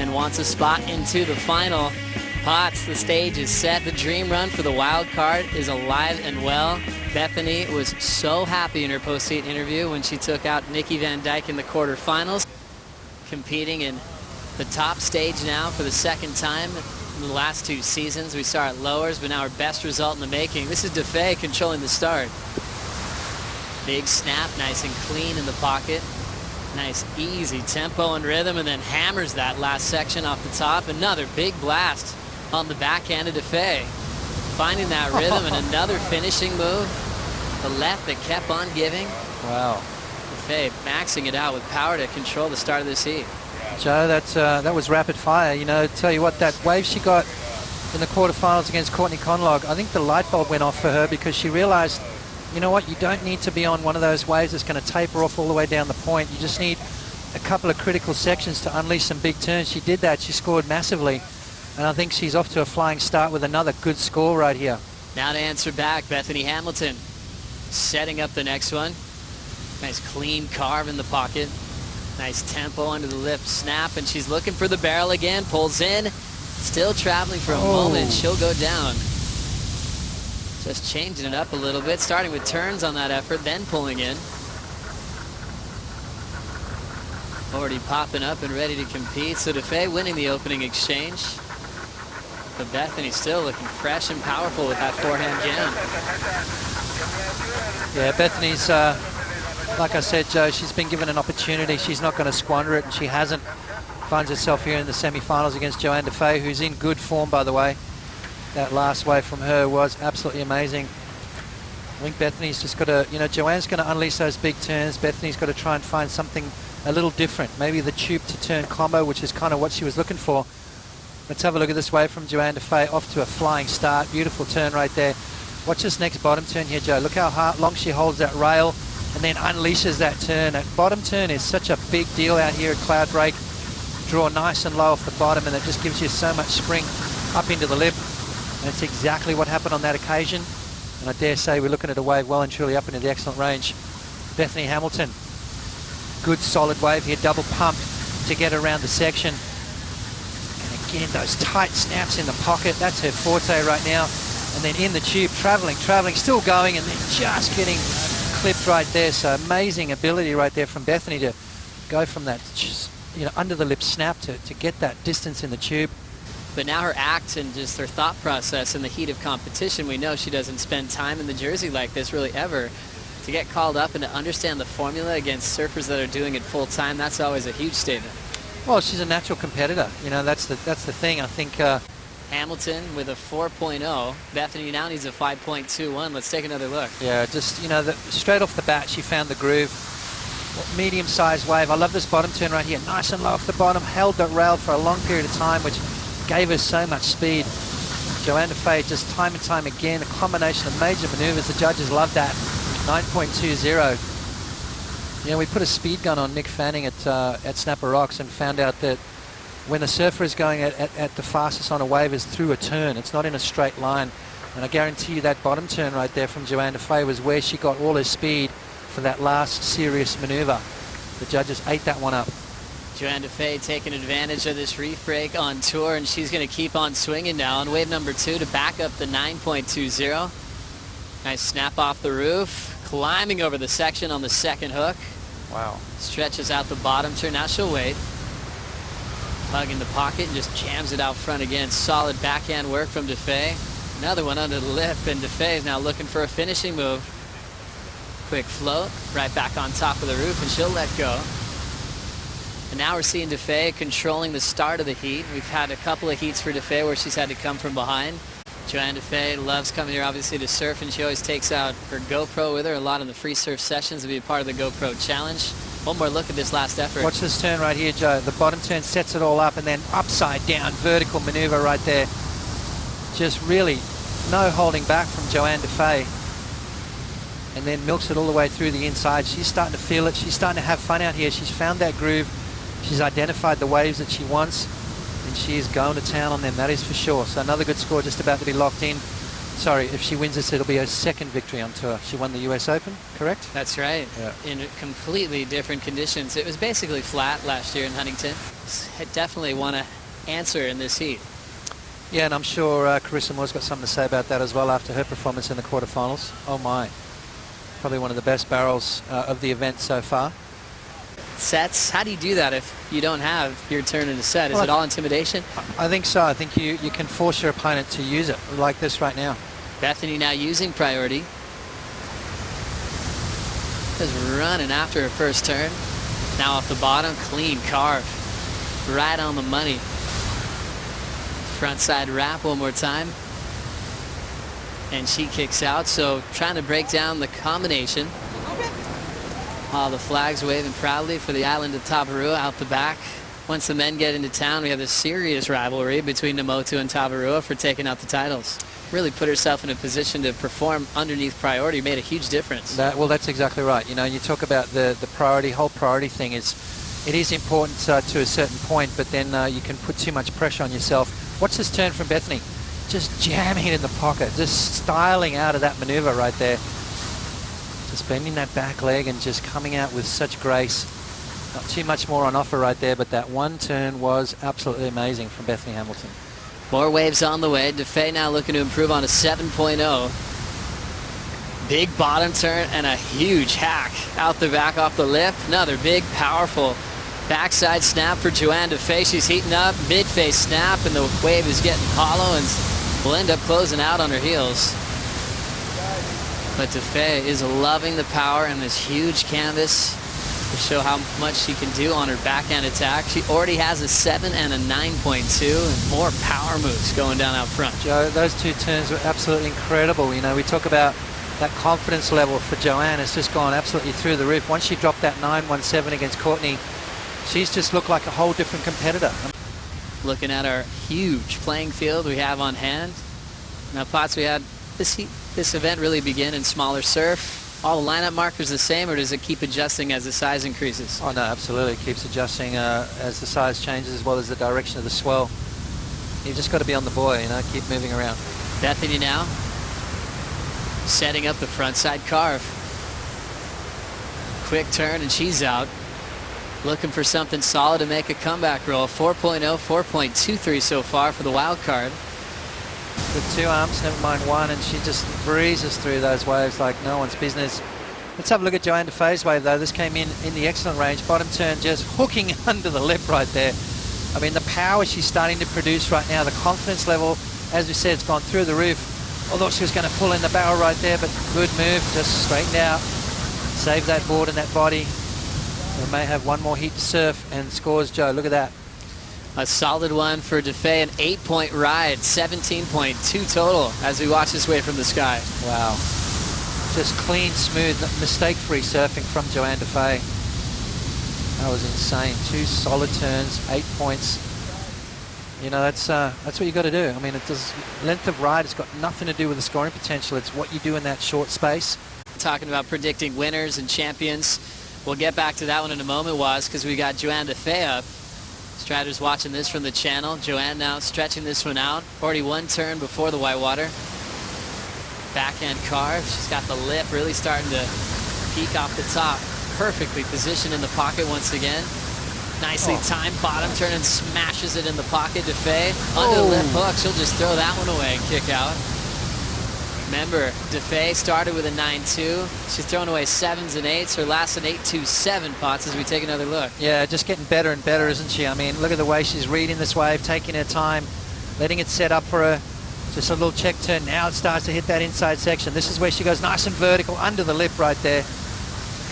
and wants a spot into the final. Potts, the stage is set. The dream run for the wild card is alive and well. Bethany was so happy in her post-heat interview when she took out Nikki Van Dyke in the quarterfinals. Competing in the top stage now for the second time in the last 2 seasons. We saw it lowers, but now our best result in the making. This is Defay controlling the start. Big snap, nice and clean in the pocket. Nice easy tempo and rhythm, and then hammers that last section off the top. Another big blast on the backhand of Defay. Finding that rhythm and another finishing move. The left that kept on giving. Wow. Defay maxing it out with power to control the start of this heat. Joe, that was rapid fire. You know, tell you what, that wave she got in the quarterfinals against Courtney Conlogue, I think the light bulb went off for her because she realized, you know what, you don't need to be on one of those waves that's going to taper off all the way down the point. You just need a couple of critical sections to unleash some big turns. She did that. She scored massively. And I think she's off to a flying start with another good score right here. Now to answer back, Bethany Hamilton setting up the next one. Nice clean carve in the pocket. Nice tempo under the lip snap, and she's looking for the barrel again. Pulls in, still traveling for a moment. She'll go down. Just changing it up a little bit, starting with turns on that effort, then pulling in. Already popping up and ready to compete. So Defay winning the opening exchange. But Bethany still looking fresh and powerful with that forehand jam. Yeah, Bethany's, like I said, Joe, she's been given an opportunity. She's not going to squander it, and she hasn't. Finds herself here in the semi-finals against Johanne Defay, who's in good form, by the way. That last wave from her was absolutely amazing. I think Bethany's just got to, you know, Joanne's going to unleash those big turns. Bethany's got to try and find something a little different. Maybe the tube to turn combo, which is kind of what she was looking for. Let's have a look at this wave from Johanne Defay, off to a flying start. Beautiful turn right there. Watch this next bottom turn here, Joe. Look how long she holds that rail and then unleashes that turn. That bottom turn is such a big deal out here at Cloudbreak. Draw nice and low off the bottom, and it just gives you so much spring up into the lip. And it's exactly what happened on that occasion. And I dare say we're looking at a wave well and truly up into the excellent range. Bethany Hamilton, good solid wave here, double pump to get around the section. And again, those tight snaps in the pocket, that's her forte right now. And then in the tube, traveling, still going, and then just getting clipped right there. So amazing ability right there from Bethany to go from that, just, you know, under the lip snap to get that distance in the tube. But now her act and just her thought process in the heat of competition, we know she doesn't spend time in the jersey like this really ever. To get called up and to understand the formula against surfers that are doing it full time, that's always a huge statement. Well, she's a natural competitor. You know, that's the thing. I think Hamilton with a 4.0. Bethany now needs a 5.21. Let's take another look. Yeah, just, you know, straight off the bat, she found the groove. Medium-sized wave. I love this bottom turn right here. Nice and low off the bottom. Held that rail for a long period of time, which gave her so much speed. Johanne Defay just time and time again, a combination of major maneuvers. The judges love that. 9.20. You know, we put a speed gun on Nick Fanning at Snapper Rocks and found out that when a surfer is going at the fastest on a wave is through a turn. It's not in a straight line. And I guarantee you that bottom turn right there from Johanne Defay was where she got all her speed for that last serious maneuver. The judges ate that one up. Johanne Defay taking advantage of this reef break on tour, and she's going to keep on swinging now on wave number 2 to back up the 9.20. Nice snap off the roof, climbing over the section on the second hook. Wow. Stretches out the bottom turn. Now she'll wait. Hug in the pocket and just jams it out front again. Solid backhand work from Defay. Another one under the lip, and Defay is now looking for a finishing move. Quick float, right back on top of the roof, and she'll let go. And now we're seeing Defay controlling the start of the heat. We've had a couple of heats for Defay where she's had to come from behind. Johanne Defay loves coming here obviously to surf, and she always takes out her GoPro with her a lot in the free surf sessions to be a part of the GoPro challenge. One more look at this last effort. Watch this turn right here, Joe. The bottom turn sets it all up, and then upside down vertical maneuver right there. Just really no holding back from Johanne Defay. And then milks it all the way through the inside. She's starting to feel it. She's starting to have fun out here. She's found that groove. She's identified the waves that she wants, and she is going to town on them, that is for sure. So another good score just about to be locked in. sorry, if she wins this, it'll be her second victory on tour. She won the US Open, correct? That's right. Yeah. In completely different conditions. It was basically flat last year in Huntington. Definitely want to answer in this heat. Yeah, and I'm sure Carissa Moore's got something to say about that as well after her performance in the quarterfinals. Oh my. Probably one of the best barrels of the event so far. Sets, how do you do that if you don't have your turn in a set? Is it all intimidation? I think so. I think you can force your opponent to use it like this right now. Bethany now using priority. Just running after her first turn. Now off the bottom, clean carve. Right on the money. Front side wrap one more time. And she kicks out, so trying to break down the combination. All the flags waving proudly for the island of Tavarua out the back. Once the men get into town, we have this serious rivalry between Namotu and Tavarua for taking out the titles. Really put herself in a position to perform underneath priority, made a huge difference. Well, that's exactly right. You know, you talk about the priority, whole priority thing it is important to a certain point, but then you can put too much pressure on yourself. Watch this turn from Bethany. Just jamming it in the pocket, just styling out of that maneuver right there. Just bending that back leg and just coming out with such grace. Not too much more on offer right there, but that one turn was absolutely amazing from Bethany Hamilton. More waves on the way. Defay now looking to improve on a 7.0. Big bottom turn and a huge hack out the back off the lip. Another big, powerful backside snap for Johanne Defay. She's heating up. Mid-face snap, and the wave is getting hollow and will end up closing out on her heels. But Defay is loving the power and this huge canvas to show how much she can do on her backhand attack. She already has a 7 and a 9.2 and more power moves going down out front. Joe, those two turns were absolutely incredible. You know, we talk about that confidence level for Johanne has just gone absolutely through the roof. Once she dropped that 9.17 against Courtney, she's just looked like a whole different competitor. Looking at our huge playing field we have on hand. Now, Potts, we had this event really begin in smaller surf. All the lineup markers the same, or does it keep adjusting as the size increases? Oh no, absolutely. It keeps adjusting as the size changes, as well as the direction of the swell. You've just got to be on the buoy, you know, keep moving around. Bethany now setting up the front side carve. Quick turn and she's out. Looking for something solid to make a comeback roll. 4.0, 4.23 so far for the wild card. With two arms, never mind one, and she just breezes through those waves like no one's business. Let's have a look at Johanne Defay's wave though. This came in the excellent range. Bottom turn just hooking under the lip right there. I mean, the power she's starting to produce right now, the confidence level, as we said, it's gone through the roof. Although she was going to pull in the barrel right there, but good move, just straightened out. Save that board and that body. We may have one more heat to surf, and scores, Joe, look at that. A solid one for Defay, an 8-point ride, 17.2 total as we watch this wave from the sky. Wow. Just clean, smooth, mistake-free surfing from Johanne Defay. That was insane. 2 solid turns, 8 points. You know, that's what you got to do. I mean, it does, length of ride has got nothing to do with the scoring potential. It's what you do in that short space. Talking about predicting winners and champions. We'll get back to that one in a moment, Waz, because we got Johanne Defay up. Striders watching this from the channel. Johanne now stretching this one out. Already one turn before the whitewater. Backhand carve. She's got the lip really starting to peek off the top. Perfectly positioned in the pocket once again. Nicely timed bottom turn and smashes it in the pocket. Defay under the lip hook. She'll just throw that one away and kick out. Remember, Defay started with a 9.2. She's thrown away 7s and 8s. Her last an 8.27, Potts, as we take another look. Yeah, just getting better and better, isn't she? I mean, look at the way she's reading this wave, taking her time, letting it set up for her. Just a little check turn. Now it starts to hit that inside section. This is where she goes nice and vertical under the lip right there.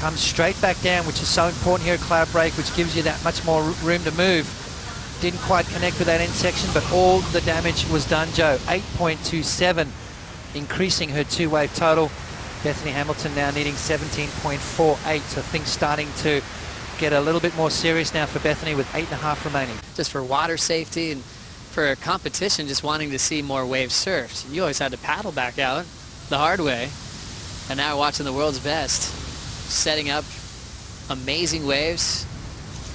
Comes straight back down, which is so important here at Cloudbreak, which gives you that much more room to move. Didn't quite connect with that end section, but all the damage was done, Joe. 8.27. Increasing her 2-wave total. Bethany Hamilton now needing 17.48, so things starting to get a little bit more serious now for Bethany with 8.5 remaining. Just for water safety and for competition, just wanting to see more waves surfed. You always had to paddle back out the hard way, and now we're watching the world's best setting up amazing waves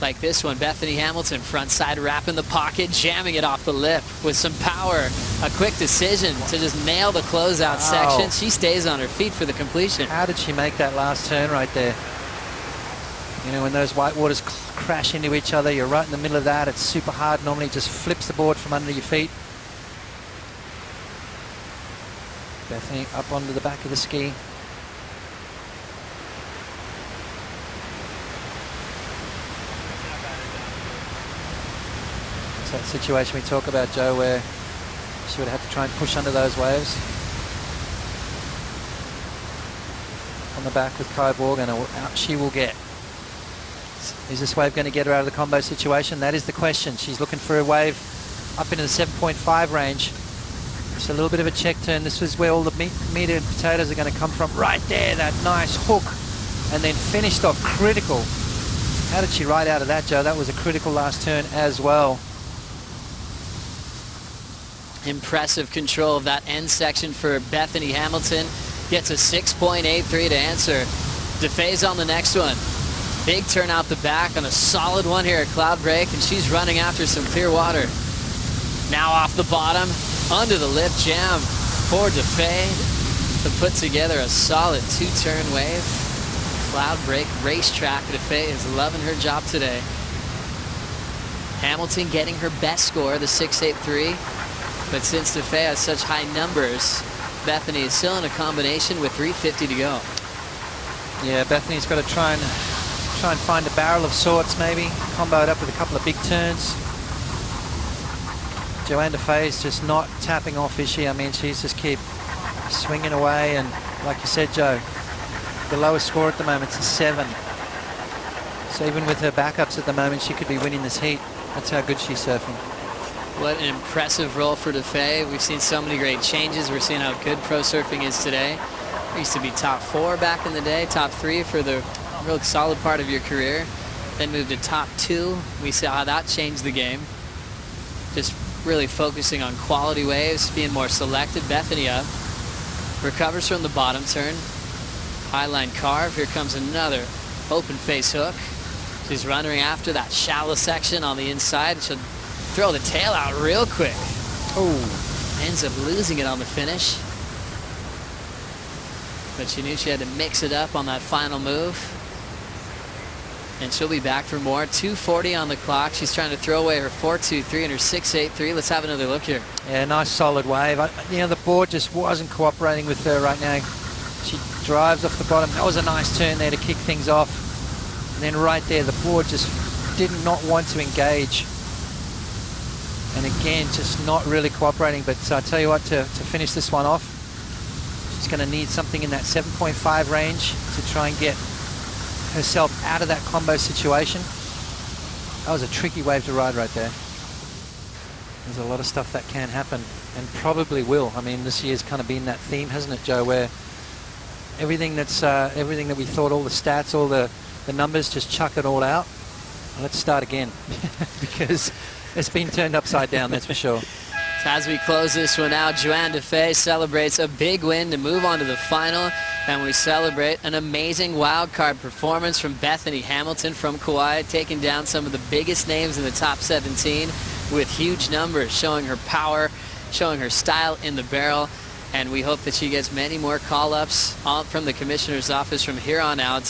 like this one. Bethany Hamilton, front side wrap in the pocket, jamming it off the lip with some power. A quick decision to just nail the closeout section. She stays on her feet for the completion. How did she make that last turn right there? You know, when those whitewaters crash into each other, you're right in the middle of that. It's super hard. Normally it just flips the board from under your feet. Bethany up onto the back of the ski. It's that situation we talk about, Joe, where she would have to try and push under those waves. On the back with Kai Borgen, out she will get. Is this wave going to get her out of the combo situation? That is the question. She's looking for a wave up into the 7.5 range. It's a little bit of a check turn. This is where all the meat and potatoes are going to come from. Right there, that nice hook. And then finished off critical. How did she ride out of that, Joe? That was a critical last turn as well. Impressive control of that end section for Bethany Hamilton. Gets a 6.83 to answer. Defay's on the next one. Big turn out the back on a solid one here at Cloudbreak, and she's running after some clear water. Now off the bottom, under the lip jam for Defay to put together a solid two-turn wave. Cloudbreak racetrack. Defay is loving her job today. Hamilton getting her best score, the 6.83. But since Defay has such high numbers, Bethany is still in a combination with 3:50 to go. Yeah, Bethany's got to try and find a barrel of sorts, maybe combo it up with a couple of big turns. Johanne Defay is just not tapping off, is she? I mean, she's just keep swinging away, and like you said, Joe, the lowest score at the moment is a 7. So even with her backups at the moment, she could be winning this heat. That's how good she's surfing. What an impressive roll for Defay. We've seen so many great changes. We're seeing how good pro surfing is today. It used to be top 4 back in the day, top 3 for the real solid part of your career. Then moved to top 2. We saw how that changed the game. Just really focusing on quality waves, being more selective. Bethany up. Recovers from the bottom turn. Highline carve. Here comes another open face hook. She's running after that shallow section on the inside. She'll throw the tail out real quick. Oh, Ends up losing it on the finish. But she knew she had to mix it up on that final move. And she'll be back for more. 2:40 on the clock. She's trying to throw away her 4.23 and her 6.83. Let's have another look here. yeah, nice solid wave. You know, the board just wasn't cooperating with her right now. She drives off the bottom. That was a nice turn there to kick things off. And then right there, the board just did not want to engage. And again, just not really cooperating. But I tell you what, to finish this one off, she's going to need something in that 7.5 range to try and get herself out of that combo situation. That was a tricky wave to ride right there. There's a lot of stuff that can happen and probably will. I mean, this year's kind of been that theme, hasn't it, Joe, where everything that we thought, all the stats, all the numbers, just chuck it all out. Let's start again because it's been turned upside down, that's for sure. So as we close this one out, Johanne Defay celebrates a big win to move on to the final, and we celebrate an amazing wildcard performance from Bethany Hamilton from Kauai, taking down some of the biggest names in the top 17 with huge numbers, showing her power, showing her style in the barrel, and we hope that she gets many more call-ups from the commissioner's office from here on out.